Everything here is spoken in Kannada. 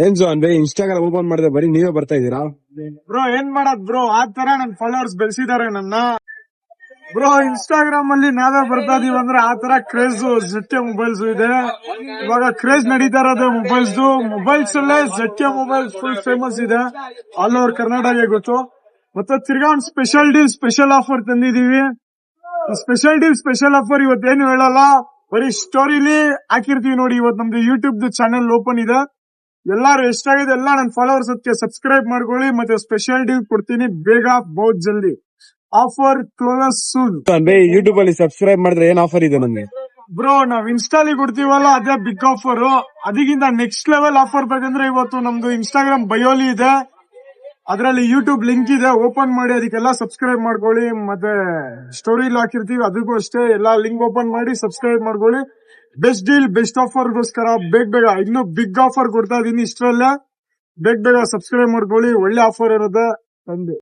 ಏನ್ ಅಂದ್ರೆ ಇನ್ಸ್ಟಾಗ್ರಾಮ್ ಓಪನ್ ಮಾಡಿದ್ರೆ ಬರೀ ನೀವೇ ಬರ್ತಾ ಇದೀರಾ ಬ್ರೋ? ಏನ್ ಮಾಡದ್ ಬ್ರೋ, ಆ ತರ ನನ್ ಫಾಲೋವರ್ಸ್ ಬೆಳೆಸಿದಾರೆ ನನ್ನ. ಬ್ರೋ ಇನ್ಸ್ಟಾಗ್ರಾಮ್ ಅಲ್ಲಿ ನಾವೇ ಬರ್ತಾ ಇದೀವಿ ಅಂದ್ರೆ ಆ ತರ ಕ್ರೇಜ್ ZK ಮೊಬೈಲ್ಸ್ ಇದೆ. ಇವಾಗ ಕ್ರೇಜ್ ನಡೀತಾ ಇರೋದು ಮೊಬೈಲ್ಸ್ ಅಲ್ಲೇ ZK ಮೊಬೈಲ್ಸ್ ಫುಲ್ ಫೇಮಸ್ ಇದೆ, ಆಲ್ ಓವರ್ ಕರ್ನಾಟಕ ಗೊತ್ತು. ಮತ್ತೆ ತಿರ್ಗಾ ಒಂದು ಸ್ಪೆಷಲ್ ಆಫರ್ ತಂದಿದೀವಿ. ಸ್ಪೆಷಲ್ ಆಫರ್ ಇವತ್ತೇನು ಹೇಳಲ್ಲ, ಬರೀ ಸ್ಟೋರಿಲಿ ಹಾಕಿರ್ತೀವಿ ನೋಡಿ. ಇವತ್ತು ನಮ್ದು ಯೂಟ್ಯೂಬ್ ಚಾನೆಲ್ ಓಪನ್ ಇದೆ. ಎಲ್ಲಾರು ಎಷ್ಟಾಗಿದೆ ಎಲ್ಲ ನನ್ನ ಫಾಲೋವರ್ಸ್ ಅದಕ್ಕೆ ಸಬ್ಸ್ಕ್ರೈಬ್ ಮಾಡ್ಕೊಳ್ಳಿ. ಮತ್ತೆ ಸ್ಪೆಷಲ್ ಡೀಲ್ ಕೊಡ್ತೀನಿ ಬೇಗ, ಬಹುತ್ ಜಲ್ದಿ. Offer close soon. ಅಂದ್ರೆ ಯೂಟ್ಯೂಬ್ ಅಲ್ಲಿ ಸಬ್ಸ್ಕ್ರೈಬ್ ಮಾಡಿದ್ರೆ ಏನ್ ಆಫರ್ ಇದೆ ನಮ್ಗೆ? ಬ್ರೋ ನಾವ್ ಇನ್ಸ್ಟಾಲಿ ಕೊಡ್ತೀವಲ್ಲ ಅದೇ ಬಿಗ್ ಆಫರ್. ಅದಕ್ಕಿಂತ ನೆಕ್ಸ್ಟ್ ಲೆವೆಲ್ ಆಫರ್ ಬೇಕಂದ್ರೆ ಇವತ್ತು ನಮ್ದು ಇನ್ಸ್ಟಾಗ್ರಾಮ್ ಬಯೋಲಿ ಇದೆ, ಅದ್ರಲ್ಲಿ ಯೂಟ್ಯೂಬ್ ಲಿಂಕ್ ಇದೆ, ಓಪನ್ ಮಾಡಿ ಅದಕ್ಕೆಲ್ಲ ಸಬ್ಸ್ಕ್ರೈಬ್ ಮಾಡ್ಕೊಳ್ಳಿ. ಮತ್ತೆ ಸ್ಟೋರಿಲಿ ಹಾಕಿರ್ತೀವಿ ಅದಕ್ಕೂ ಅಷ್ಟೇ, ಎಲ್ಲಾ ಲಿಂಕ್ ಓಪನ್ ಮಾಡಿ ಸಬ್ಸ್ಕ್ರೈಬ್ ಮಾಡ್ಕೊಳ್ಳಿ. ಬೆಸ್ಟ್ ಡೀಲ್, ಬೆಸ್ಟ್ ಆಫರ್ ಗೋಸ್ಕರ ಬೇಗ ಇನ್ನು ಬಿಗ್ ಆಫರ್ ಕೊಡ್ತಾ ಇದೀನಿ ಇಷ್ಟರಲ್ಲೇ. ಬೇಗ ಸಬ್ಸ್ಕ್ರೈಬ್ ಮಾಡ್ಕೊಳ್ಳಿ, ಒಳ್ಳೆ ಆಫರ್ ಇರುತ್ತೆ ತಂದೆ.